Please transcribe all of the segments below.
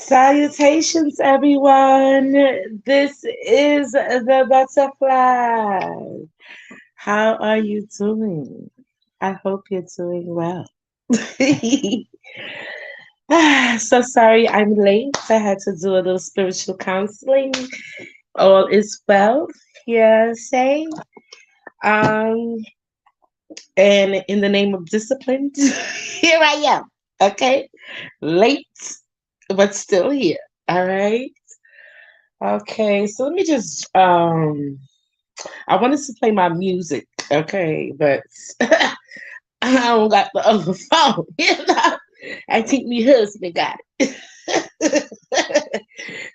Salutations, everyone. This is the butterfly. How are you doing? I hope you're doing well. So sorry I'm late. I had to do a little spiritual counseling. All is well. Here, say. Um, and in the name of discipline, here I am. Okay, late, but still here. All right. Okay, so let me just I wanted to play my music, okay, but I don't got the other phone, you know. I think my husband got it.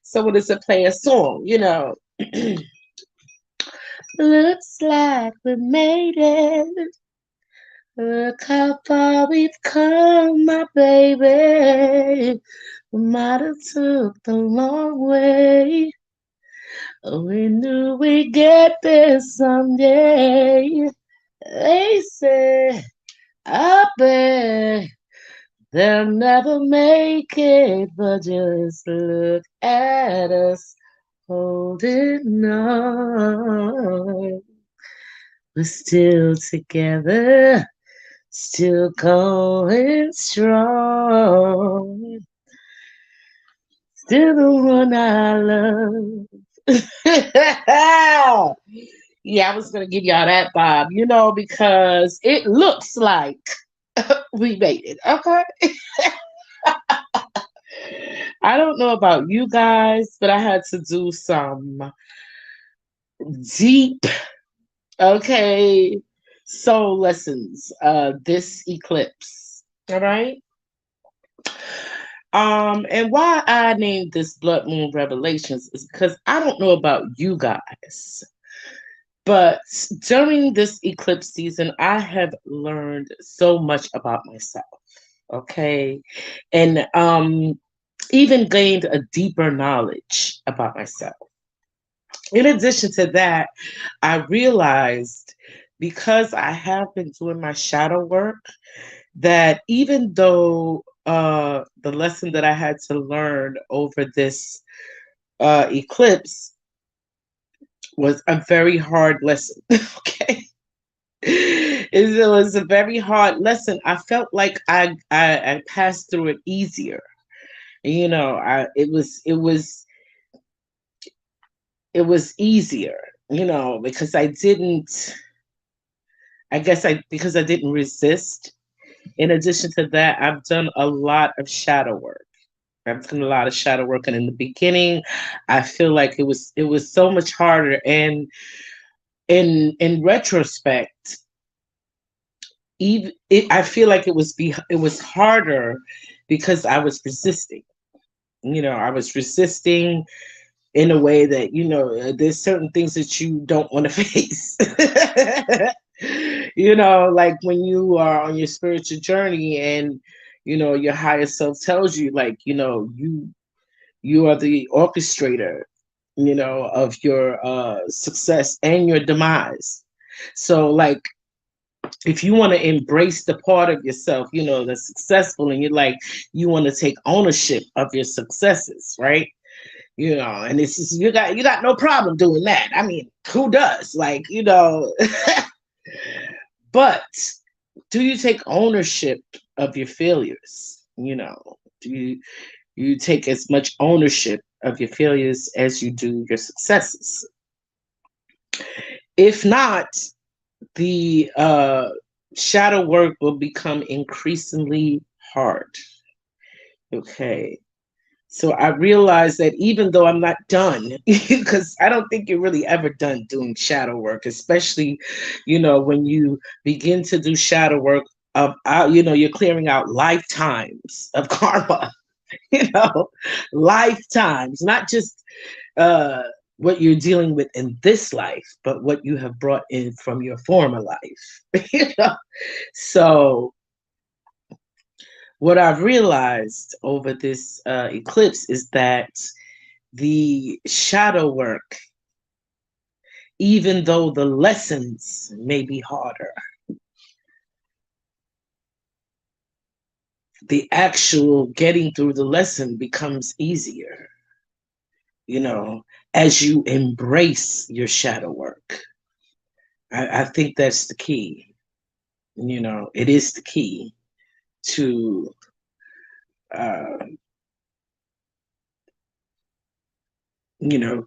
So I wanted to play a song, you know. Looks like we made it. Look how far we've come, my baby. We might have took the long way. We knew we'd get there someday. They say, I bet they'll never make it, but just look at us holding on. We're still together, still going strong. Still the one I love. Yeah, I was gonna give y'all that, Bob, you know, because it looks like we made it. Okay. I don't know about you guys, but I had to do some deep, okay, soul lessons this eclipse. All right. And why I named this Blood Moon Revelations is because I don't know about you guys, but during this eclipse season, I have learned so much about myself. Okay. And even gained a deeper knowledge about myself. In addition to that, I realized because I have been doing my shadow work that even though the lesson that I had to learn over this eclipse was a very hard lesson. Okay. It was a very hard lesson. I felt like I passed through it easier. You know, it was easier, you know, because I guess I because I didn't resist. In addition to that, I've done a lot of shadow work. I've done a lot of shadow work, and in the beginning, I feel like it was so much harder. And in retrospect, I feel like it was harder because I was resisting. You know, I was resisting in a way that there's certain things that you don't want to face. You know, like when you are on your spiritual journey and your higher self tells you, like, you are the orchestrator, of your success and your demise. So, like, if you want to embrace the part of yourself, that's successful, and you want to take ownership of your successes, right? And it's just, you got no problem doing that. I mean, who does? Like, but do you take ownership of your failures? Do you take as much ownership of your failures as you do your successes? If not, the shadow work will become increasingly hard. Okay. So I realized that even though I'm not done, because I don't think you're really ever done doing shadow work, especially, when you begin to do shadow work of, you're clearing out lifetimes of karma, you know, lifetimes, not just uh, what you're dealing with in this life, but what you have brought in from your former life, So what I've realized over this eclipse is that the shadow work, even though the lessons may be harder, the actual getting through the lesson becomes easier, you know, as you embrace your shadow work. I think that's the key. You know, it is the key to, uh,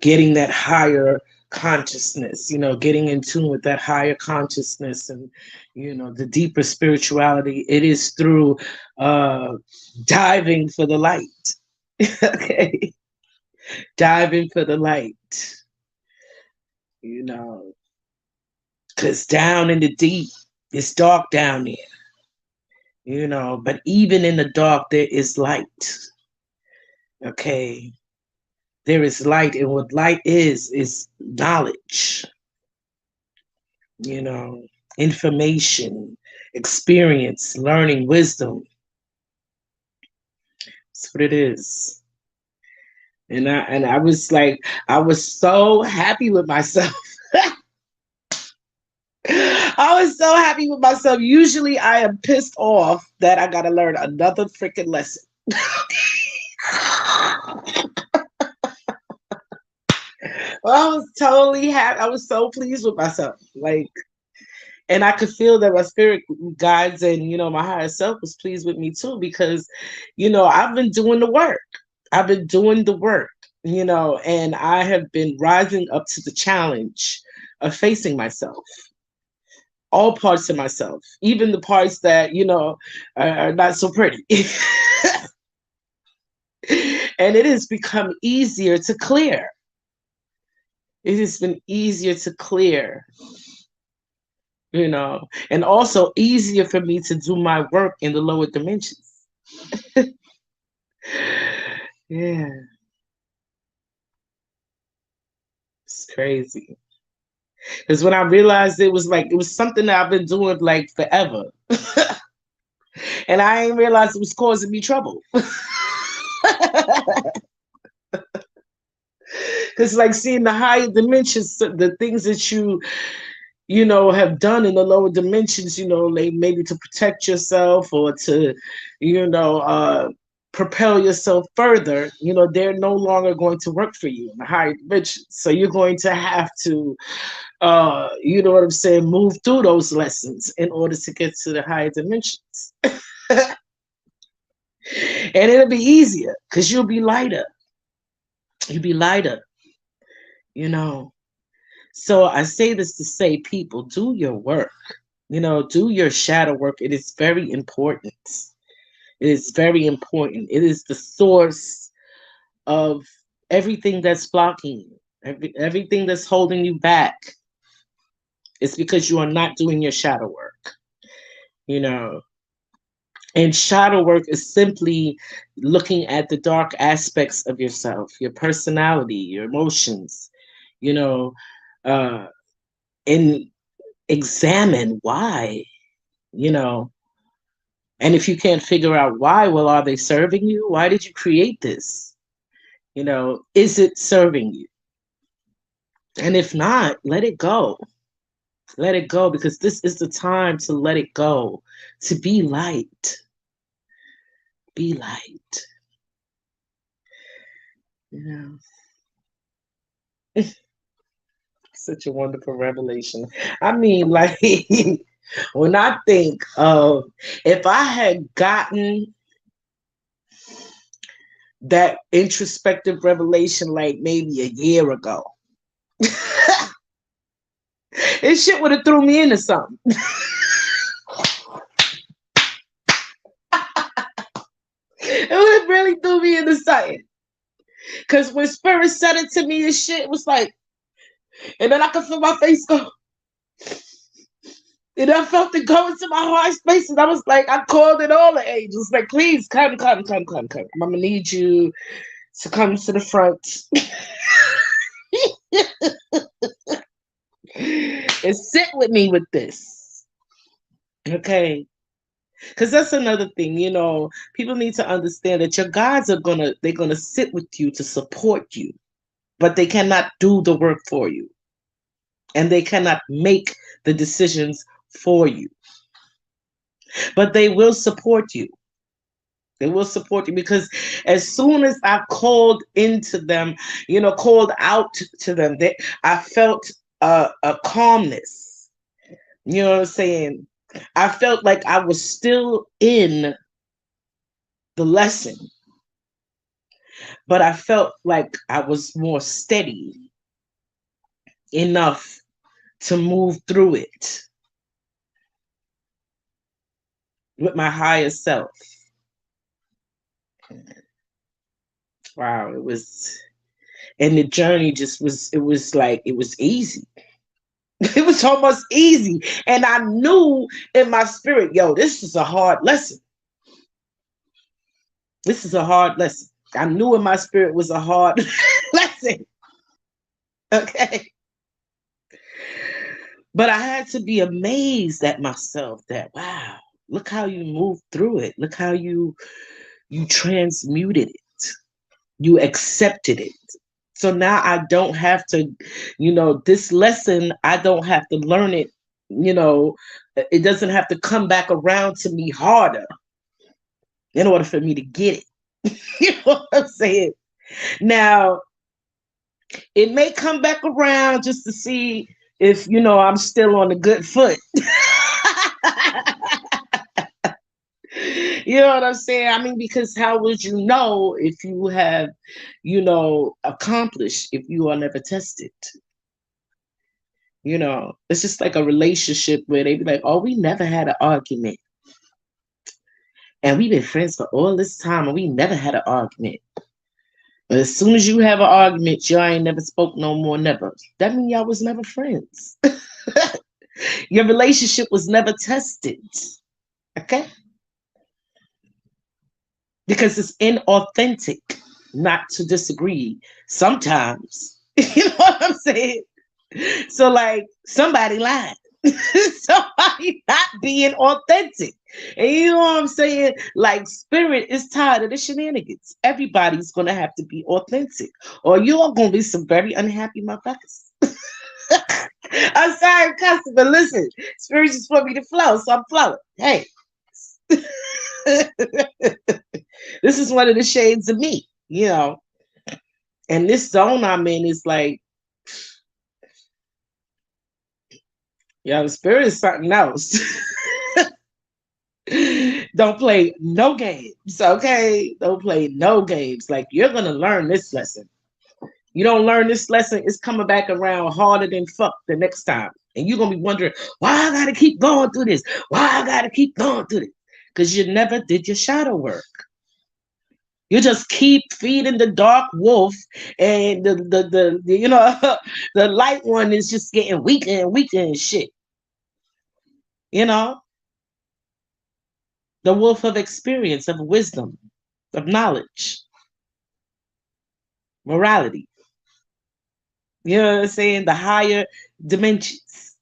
getting that higher consciousness, getting in tune with that higher consciousness and, the deeper spirituality. It is through uh, diving for the light. Okay. Diving for the light, you know, because down in the deep, it's dark down there, but even in the dark, there is light. Okay. There is light, and what light is knowledge, you know, information, experience, learning, wisdom. That's what it is. And I was like, I was so happy with myself. I was so happy with myself. Usually I am pissed off that I gotta learn another freaking lesson. Well, I was totally happy. I was so pleased with myself. Like, and I could feel that my spirit guides and my higher self was pleased with me too, because I've been doing the work. I've been doing the work, and I have been rising up to the challenge of facing myself, all parts of myself, even the parts that are not so pretty. And it has become easier to clear. It has been easier to clear, and also easier for me to do my work in the lower dimensions. Yeah, it's crazy. Because when I realized it was something that I've been doing like forever. And I ain't realized it was causing me trouble. Because like seeing the higher dimensions, the things that you have done in the lower dimensions, like maybe to protect yourself or to, you know, uh, propel yourself further, they're no longer going to work for you in the higher dimensions. So you're going to have to, you know what I'm saying, move through those lessons in order to get to the higher dimensions. And it'll be easier because you'll be lighter. You'll be lighter, you know. So I say this to say, people, do your work. Do your shadow work. It is very important. It is very important. It is the source of everything that's blocking you, everything that's holding you back. It's because you are not doing your shadow work, you know. And shadow work is simply looking at the dark aspects of yourself, your personality, your emotions, you know, uh, and examine why, you know. And if you can't figure out why, well, are they serving you? Why did you create this? Is it serving you? And if not, let it go. Let it go, because this is the time to let it go, to be light. Be light. You know, such a wonderful revelation. I mean, like, when I think of if I had gotten that introspective revelation like maybe a year ago, this shit would have threw me into something. It would have really threw me into something. Because when Spirit said it to me and shit, it was like, and then I could feel my face go. And I felt it go into my heart space. And I was like, I called in all the angels, like, please come, come, come, come, come. I'm going to need you to come to the front. And sit with me with this. Okay. Because that's another thing, people need to understand that your guides they're gonna sit with you to support you, but they cannot do the work for you. And they cannot make the decisions for you. But they will support you. They will support you because as soon as I called into them, called out to them, I felt a calmness. You know what I'm saying? I felt like I was still in the lesson, but I felt like I was more steady enough to move through it with my higher self. Wow, it was, and the journey just was, it was like, it was easy. It was almost easy. And I knew in my spirit, yo, this is a hard lesson. This is a hard lesson. I knew in my spirit was a hard lesson. Okay. But I had to be amazed at myself that, wow, look how you moved through it. Look how you transmuted it. You accepted it. So now I don't have to, this lesson, I don't have to learn it, it doesn't have to come back around to me harder in order for me to get it. You know what I'm saying? Now, it may come back around just to see if, I'm still on a good foot. You know what I'm saying? I mean, because how would you know if you have, accomplished if you are never tested? It's just like a relationship where they be like, oh, we never had an argument. And we've been friends for all this time and we never had an argument. But as soon as you have an argument, y'all ain't never spoke no more, never. That means y'all was never friends. Your relationship was never tested. Okay? Because it's inauthentic not to disagree sometimes. You know what I'm saying? So, like, somebody lied. Somebody not being authentic. And you know what I'm saying? Like, spirit is tired of the shenanigans. Everybody's going to have to be authentic, or you're going to be some very unhappy motherfuckers. I'm sorry, customer, but listen, spirit just want me to flow, so I'm flowing. Hey. This is one of the shades of me, and this zone I'm in is like, the spirit is something else. Don't play no games, okay? Don't play no games. Like, you're gonna learn this lesson. You don't learn this lesson, it's coming back around harder than fuck the next time. And you're gonna be wondering, why I gotta keep going through this? Why I gotta keep going through this? Because you never did your shadow work. You just keep feeding the dark wolf, and the the light one is just getting weaker and weaker and shit. The wolf of experience, of wisdom, of knowledge, morality. You know what I'm saying? The higher dimensions.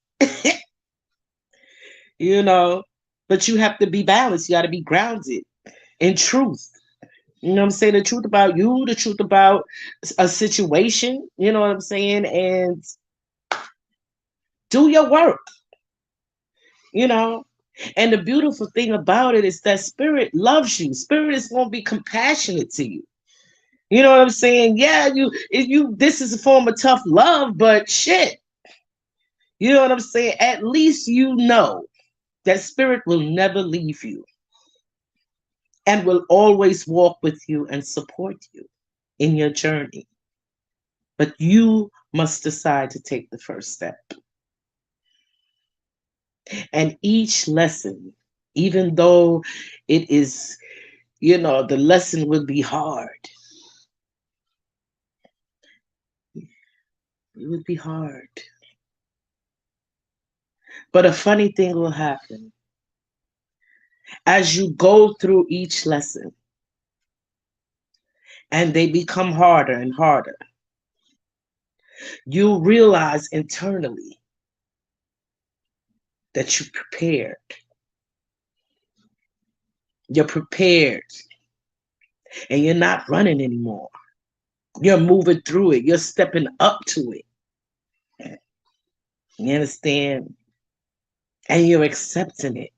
But you have to be balanced. You got to be grounded in truth. You know what I'm saying? The truth about you, the truth about a situation. You know what I'm saying? And do your work. And the beautiful thing about it is that spirit loves you. Spirit is going to be compassionate to you. You know what I'm saying? Yeah, this is a form of tough love, but shit. You know what I'm saying? At least you know that spirit will never leave you and will always walk with you and support you in your journey. But you must decide to take the first step. And each lesson, even though it is, the lesson will be hard. It would be hard. But a funny thing will happen. As you go through each lesson and they become harder and harder, you realize internally that you're prepared. You're prepared. And you're not running anymore. You're moving through it. You're stepping up to it. You understand? And you're accepting it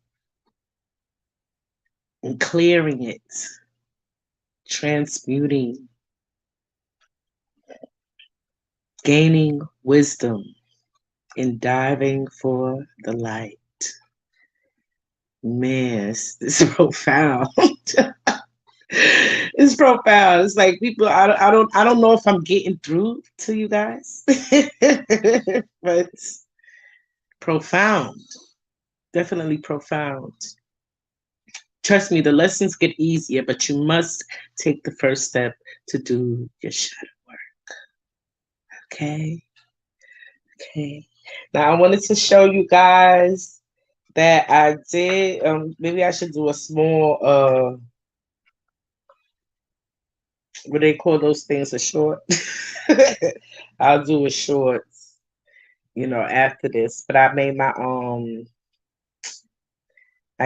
and clearing it transmuting, gaining wisdom, and diving for the light. Man, it's profound. It's profound. It's like people. I don't know if I'm getting through to you guys, but profound. Definitely profound. Trust me, the lessons get easier, but you must take the first step to do your shadow work. Okay. Okay. Now I wanted to show you guys that I did. Maybe I should do a small what they call those things, a short. I'll do a short, after this. But I made my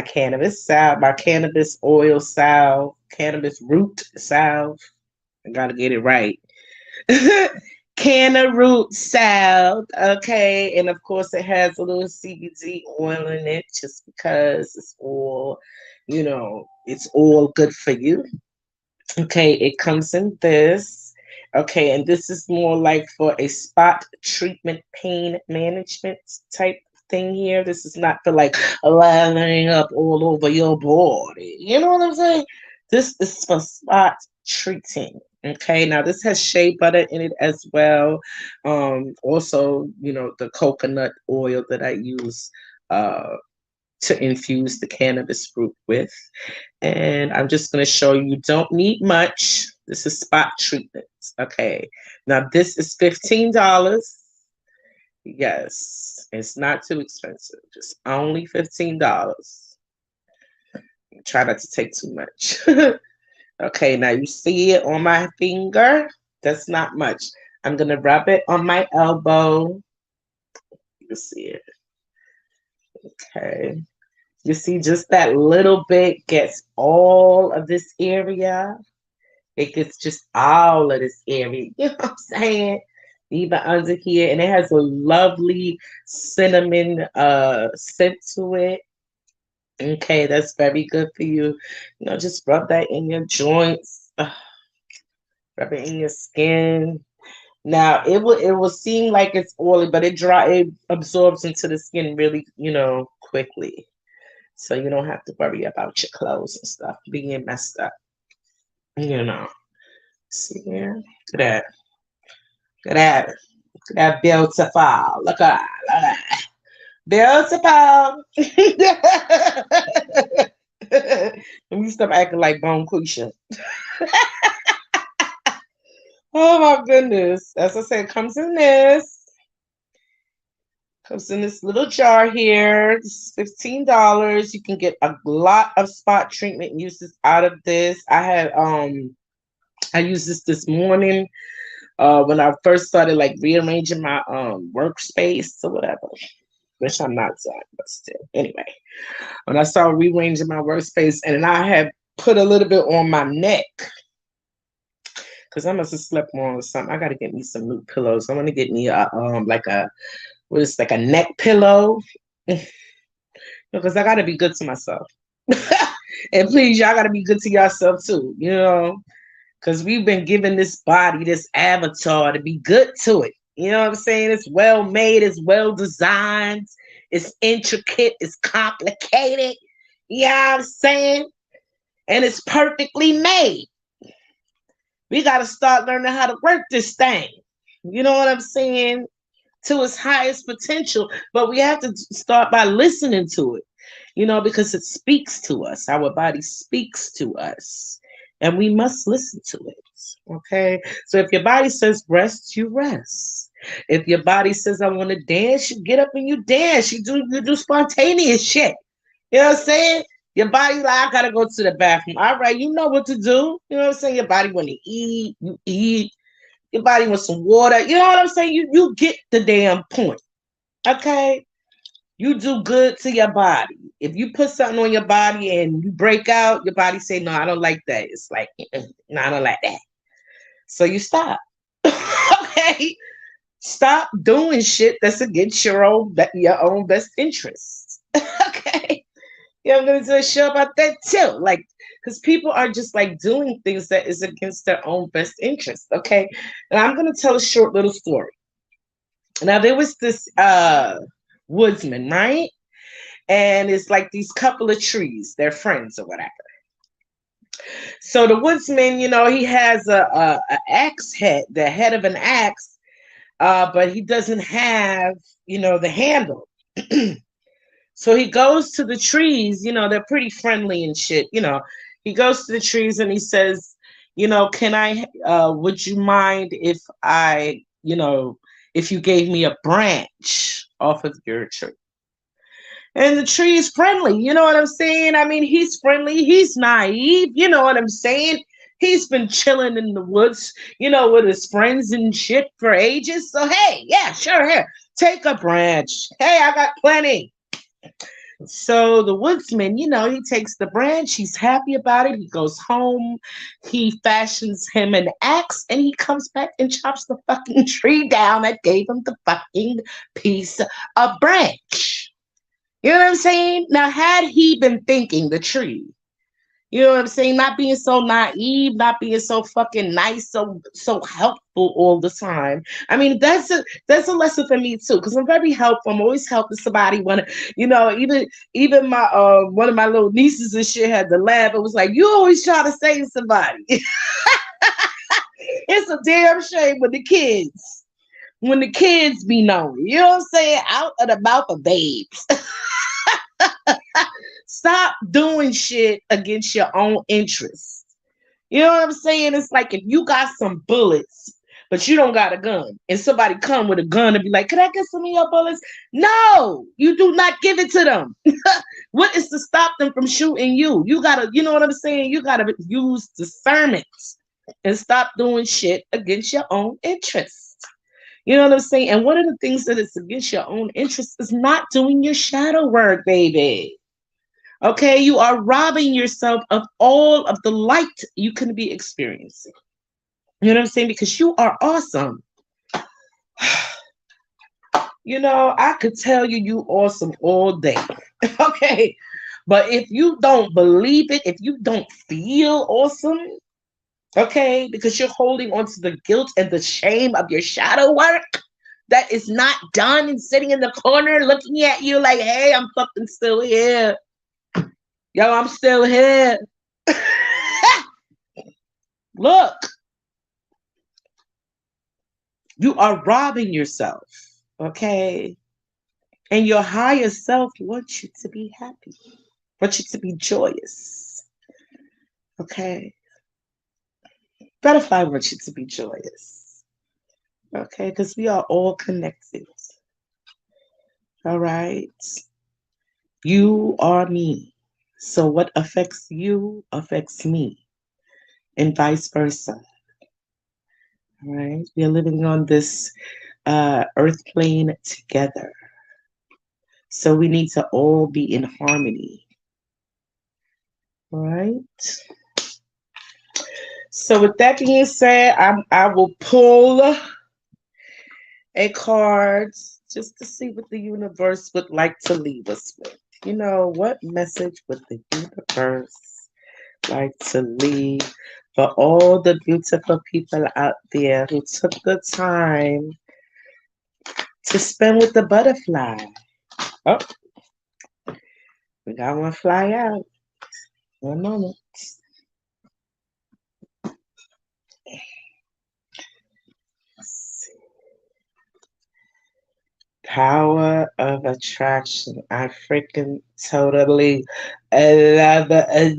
cannabis salve, my cannabis oil salve, cannabis root salve. I gotta get it right. Canna root salve, okay, and of course it has a little CBD oil in it, just because it's all good for you. Okay, it comes in this. Okay, and this is more like for a spot treatment pain management type thing here. This is not for like lathering up all over your body. You know what I'm saying? This is for spot treating. Okay, now this has shea butter in it as well. Also, the coconut oil that I use uh, to infuse the cannabis root with. And I'm just going to show you, you don't need much. This is spot treatment. Okay. Now this is $15. Yes. It's not too expensive. Just only $15. Try not to take too much. Okay. Now you see it on my finger. That's not much. I'm going to rub it on my elbow. You can see it. Okay. You see, just that little bit gets all of this area. It gets just all of this area. You know what I'm saying? Even under here. And it has a lovely cinnamon scent to it. Okay, that's very good for you. Just rub that in your joints. Rub it in your skin. Now it will seem like it's oily, but it absorbs into the skin really, quickly. So you don't have to worry about your clothes and stuff being messed up. You know. See here? Look at that. Look at that. Look at that beautiful. Look at that. Beautiful. Let me stop acting like Bone Quisha. Oh my goodness. As I said, comes in this. Comes in this little jar here. This is $15. You can get a lot of spot treatment uses out of this. I used this morning when I first started like rearranging my workspace or whatever. Which I'm not done, but still. Anyway, when I started rearranging my workspace, and I had put a little bit on my neck because I must have slept more or something. I got to get me some new pillows. I want to get me a like a neck pillow, because I got to be good to myself. And please, y'all got to be good to yourself too, because we've been given this body, this avatar, to be good to it. You know what I'm saying? It's well made, it's well designed, it's intricate, it's complicated. You know what I'm saying? And it's perfectly made. We got to start learning how to work this thing. You know what I'm saying? To its highest potential. But we have to start by listening to it, because it speaks to us. Our body speaks to us. And we must listen to it. Okay? So if your body says rest, you rest. If your body says I want to dance, you get up and you dance. You do spontaneous shit. You know what I'm saying? Your body like, I gotta go to the bathroom. All right, you know what to do. You know what I'm saying? Your body want to eat, you eat. Your body wants some water. You know what I'm saying? You get the damn point. Okay? You do good to your body. If you put something on your body and you break out, your body say, no, I don't like that. It's like, no, I don't like that. So you stop. Okay? Stop doing shit that's against your own best interests. Okay? Yeah, I'm gonna do a show about that too. Like, because people are just like doing things that is against their own best interest. Okay. And I'm going to tell a short little story. Now, there was this woodsman, right? And it's like these couple of trees, they're friends or whatever. So the woodsman, he has a axe head, the head of an axe, but he doesn't have, the handle. So he goes to the trees, they're pretty friendly and shit. He goes to the trees and he says, can would you mind if if you gave me a branch off of your tree? And the tree is friendly. You know what I'm saying? I mean, he's friendly. He's naive. You know what I'm saying? He's been chilling in the woods, with his friends and shit for ages. So, hey, yeah, sure, here, take a branch. Hey, I got plenty. So the woodsman, he takes the branch. He's happy about it. He goes home. He fashions him an axe and he comes back and chops the fucking tree down that gave him the fucking piece of branch. You know what I'm saying? Now, had he been thinking the tree, you know what I'm saying? Not being so naive, not being so fucking nice, so helpful all the time. I mean, that's a lesson for me too, because I'm very helpful. I'm always helping somebody when even my one of my little nieces and shit had to laugh. It was like, you always try to save somebody. It's a damn shame when the kids be knowing. You know what I'm saying? Out of the mouth of babes. Stop doing shit against your own interests. You know what I'm saying? It's like if you got some bullets, but you don't got a gun, and somebody come with a gun and be like, "Can I get some of your bullets?" No, you do not give it to them. What is to stop them from shooting you? You gotta, you know what I'm saying? You gotta use discernment and stop doing shit against your own interests. You know what I'm saying? And one of the things that is against your own interests is not doing your shadow work, baby. Okay, you are robbing yourself of all of the light you can be experiencing. You know what I'm saying? Because you are awesome. I could tell you awesome all day. Okay. But if you don't believe it, if you don't feel awesome, okay, because you're holding on to the guilt and the shame of your shadow work that is not done and sitting in the corner looking at you like, hey, I'm fucking still here. Yo, I'm still here. Look, you are robbing yourself, okay? And your higher self wants you to be happy, wants you to be joyous, okay? Butterfly wants you to be joyous, okay? Because we are all connected, all right? You are me. So what affects you affects me, and vice versa. All right, we are living on this earth plane together, so we need to all be in harmony. All right. So with that being said, I will pull a card just to see what the universe would like to leave us with. What message would the universe like to leave for all the beautiful people out there who took the time to spend with the butterfly? Oh, we got one fly out. One moment. Power of attraction. I freaking totally love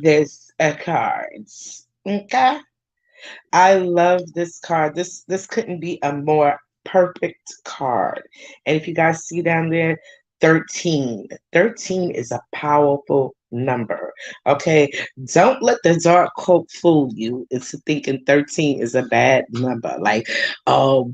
this cards. Okay. I love this card. This couldn't be a more perfect card. And if you guys see down there, 13. 13 is a powerful number. Okay. Don't let the dark cloak fool you into thinking 13 is a bad number. Like, oh,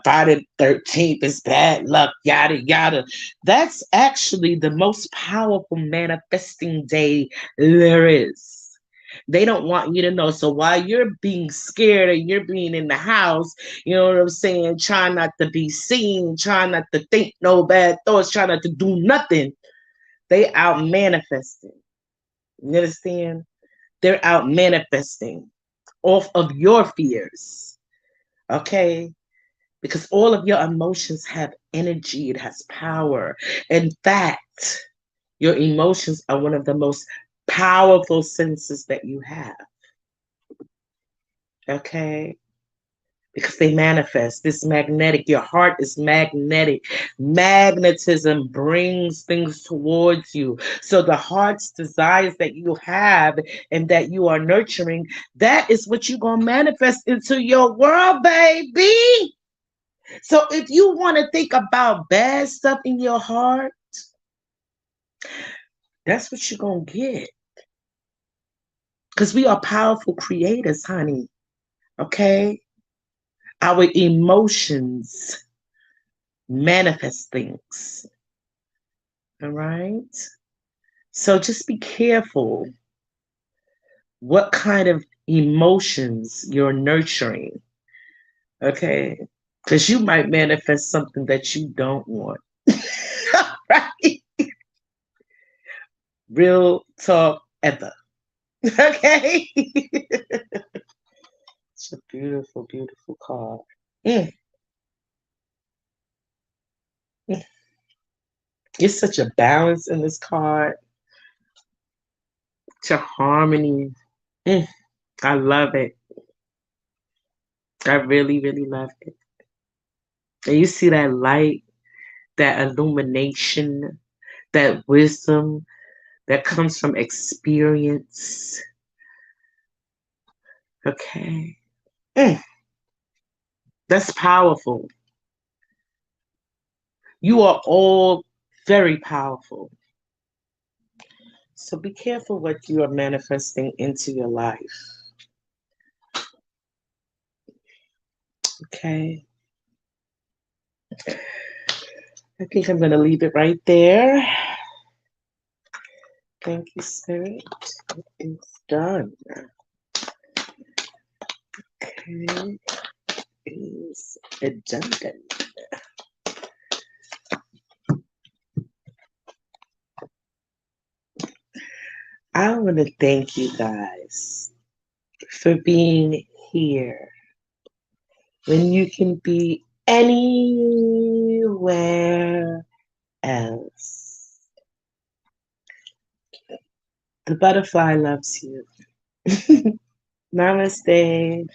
Friday 13th is bad luck, yada yada. That's actually the most powerful manifesting day there is. They don't want you to know. So while you're being scared and you're being in the house, you know what I'm saying, trying not to be seen, trying not to think no bad thoughts, trying not to do nothing, they out manifesting. You understand? They're out manifesting off of your fears. Okay? Because all of your emotions have energy, it has power. In fact, your emotions are one of the most powerful senses that you have. Okay? Because they manifest. This magnetic, your heart is magnetic. Magnetism brings things towards you. So the heart's desires that you have and that you are nurturing, that is what you're going to manifest into your world, baby. So if you want to think about bad stuff in your heart, that's what you're going to get. Because we are powerful creators, honey. Okay? Our emotions manifest things. All right? So just be careful what kind of emotions you're nurturing. Okay? Because you might manifest something that you don't want. Right? Real talk ever. Okay? It's a beautiful, beautiful card. Mm, mm. It's such a balance in this card, such a harmony. Mm, I love it. I really, really love it. And you see that light, that illumination, that wisdom that comes from experience. Okay. Mm, that's powerful. You are all very powerful. So be careful what you are manifesting into your life. Okay. I think I'm going to leave it right there. Thank you, Spirit. It's done. Okay. It's done. I want to thank you guys for being here when you can be anywhere else. The butterfly loves you. Namaste.